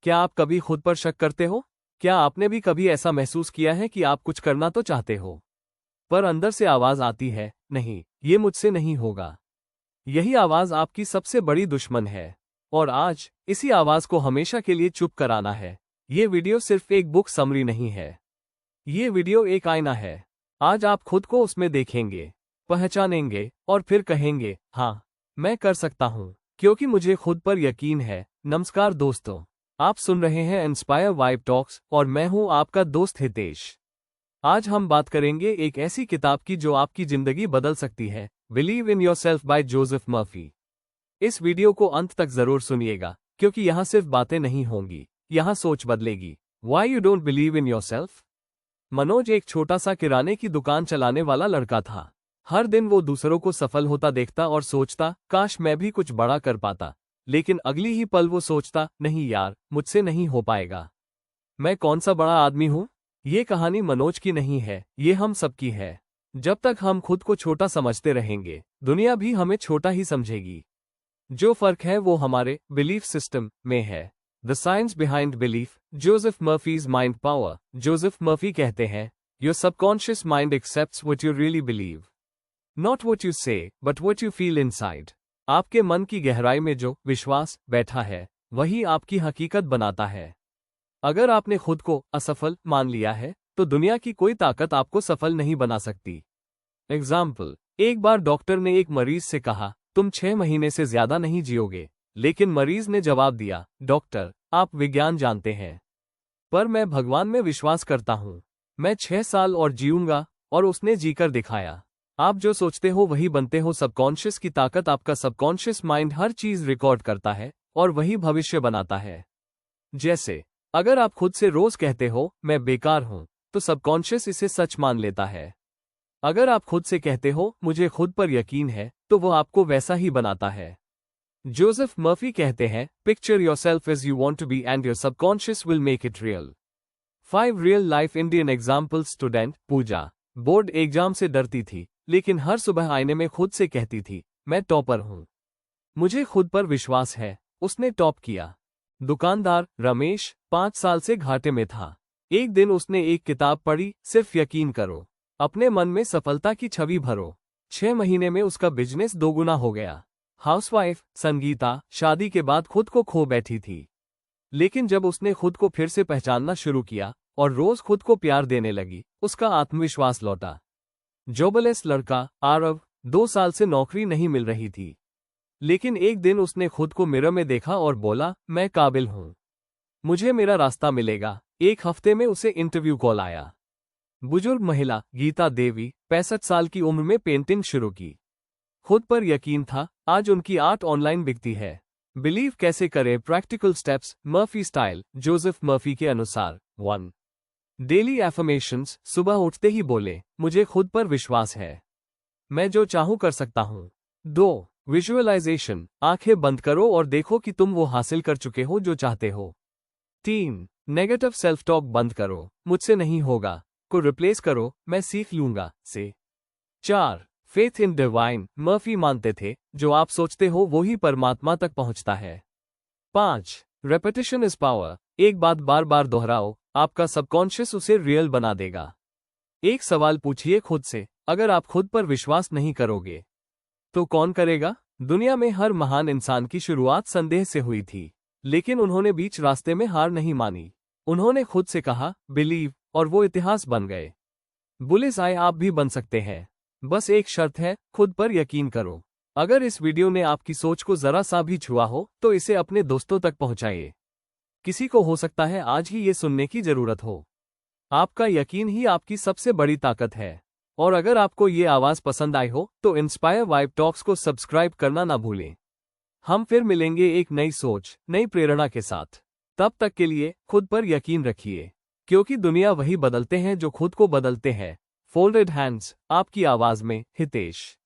क्या आप कभी खुद पर शक करते हो? क्या आपने भी कभी ऐसा महसूस किया है कि आप कुछ करना तो चाहते हो, पर अंदर से आवाज आती है, नहीं, ये मुझसे नहीं होगा। यही आवाज आपकी सबसे बड़ी दुश्मन है। और आज, इसी आवाज को हमेशा के लिए चुप कराना है। ये वीडियो सिर्फ एक बुक समरी नहीं है। ये वीडियो एक आईना है। आज आप खुद को उसमें देखेंगे, पहचानेंगे और फिर कहेंगे, हाँ, मैं कर सकता हूँ, क्योंकि मुझे खुद पर यकीन है। नमस्कार दोस्तों, आप सुन रहे हैं इंस्पायर वाइब टॉक्स और मैं हूँ आपका दोस्त हितेश। आज हम बात करेंगे एक ऐसी किताब की जो आपकी जिंदगी बदल सकती है, believe in yourself by Joseph Murphy. इस वीडियो को अंत तक जरूर सुनिएगा, क्योंकि यहाँ सिर्फ बातें नहीं होंगी, यहाँ सोच बदलेगी। Why you don't believe in yourself? Manoj एक छोटा सा किराने की दुकान चलाने वाला लड़का था। हर दिन वो दूसरों को सफल होता देखता और सोचता, काश मैं भी कुछ बड़ा कर पाता। लेकिन अगली ही पल वो सोचता, नहीं यार, मुझसे नहीं हो पाएगा। मैं कौन सा बड़ा आदमी हूँ? ये कहानी मनोज की नहीं है, ये हम सबकी है। जब तक हम खुद को छोटा समझते रहेंगे, दुनिया भी हमें छोटा ही समझेगी। जो फर्क है वो हमारे बिलीफ सिस्टम में है। The science behind belief, Joseph Murphy's mind power. Joseph Murphy कहते हैं, your subconscious mind accepts what you really believe, not what you say but what you feel inside. आपके मन की गहराई में जो विश्वास बैठा है, वही आपकी हकीकत बनाता है। अगर आपने खुद को असफल मान लिया है, तो दुनिया की कोई ताकत आपको सफल नहीं बना सकती। एग्जाम्पल, एक बार डॉक्टर ने एक मरीज से कहा, तुम 6 महीने से ज्यादा नहीं जियोगे। लेकिन मरीज ने जवाब दिया, डॉक्टर, आप विज्ञान जानते हैं, पर मैं भगवान में विश्वास करता हूँ, मैं 6 साल और जीऊंगा। और उसने जीकर दिखाया। आप जो सोचते हो वही बनते हो। सबकॉन्शियस की ताकत, आपका सबकॉन्शियस माइंड हर चीज रिकॉर्ड करता है और वही भविष्य बनाता है। जैसे, अगर आप खुद से रोज कहते हो, मैं बेकार हूं, तो सबकॉन्शियस इसे सच मान लेता है। अगर आप खुद से कहते हो, मुझे खुद पर यकीन है, तो वो आपको वैसा ही बनाता है। जोसेफ मर्फी कहते हैं, picture yourself as you want to be and your subconscious will make it real. 5 real life Indian example. Student Pooja board exam से डरती थी, लेकिन हर सुबह आईने में खुद से कहती थी, मैं टॉपर हूं, मुझे खुद पर विश्वास है। उसने टॉप किया। दुकानदार रमेश 5 साल से घाटे में था। एक दिन उसने एक किताब पढ़ी, सिर्फ यकीन करो, अपने मन में सफलता की छवि भरो। 6 महीने में उसका बिजनेस 2 गुना हो गया। हाउसवाइफ संगीता शादी के बाद खुद को खो बैठी थी, लेकिन जब उसने खुद को फिर से पहचानना शुरू किया और रोज खुद को प्यार देने लगी, उसका आत्मविश्वास लौटा। जॉबलेस लड़का आरव 2 साल से नौकरी नहीं मिल रही थी, लेकिन एक दिन उसने खुद को मिरर में देखा और बोला, मैं काबिल हूं, मुझे मेरा रास्ता मिलेगा। एक हफ्ते में उसे इंटरव्यू कॉल आया। बुजुर्ग महिला गीता देवी 65 साल की उम्र में पेंटिंग शुरू की। खुद पर यकीन था, आज उनकी आर्ट ऑनलाइन बिकती है। बिलीव कैसे करें? Practical steps, Murphy style. Joseph Murphy के अनुसार 1. डेली एफर्मेशंस, सुबह उठते ही बोले, मुझे खुद पर विश्वास है, मैं जो चाहूं कर सकता हूं। 2. विजुअलाइजेशन, आंखें बंद करो और देखो कि तुम वो हासिल कर चुके हो जो चाहते हो। 3. नेगेटिव सेल्फ टॉक बंद करो, मुझसे नहीं होगा को रिप्लेस करो, मैं सीख लूंगा से। 4. फेथ इन डिवाइन, मर्फी मानते थे, जो आप सोचते हो वो ही परमात्मा तक पहुंचता है। 5. रेपिटेशन इज पावर, एक बात बार बार दोहराओ, आपका सबकॉन्शियस उसे रियल बना देगा। एक सवाल पूछिए खुद से, अगर आप खुद पर विश्वास नहीं करोगे, तो कौन करेगा? दुनिया में हर महान इंसान की शुरुआत संदेह से हुई थी, लेकिन उन्होंने बीच रास्ते में हार नहीं मानी। उन्होंने खुद से कहा, बिलीव, और वो इतिहास बन गए। बुलिस आए आप भी बन सकते हैं, बस एक शर्त है, खुद पर यकीन करो। अगर इस वीडियो ने आपकी सोच को जरा सा भी छुआ हो, तो इसे अपने दोस्तों तक पहुंचाइए। किसी को हो सकता है आज ही ये सुनने की जरूरत हो। आपका यकीन ही आपकी सबसे बड़ी ताकत है। और अगर आपको ये आवाज पसंद आई हो, तो इंस्पायर वाइब टॉक्स को सब्सक्राइब करना ना भूलें। हम फिर मिलेंगे एक नई सोच, नई प्रेरणा के साथ। तब तक के लिए खुद पर यकीन रखिए, क्योंकि दुनिया वही बदलते हैं जो खुद को बदलते हैं। फोल्डेड हैंड्स, आपकी आवाज में हितेश।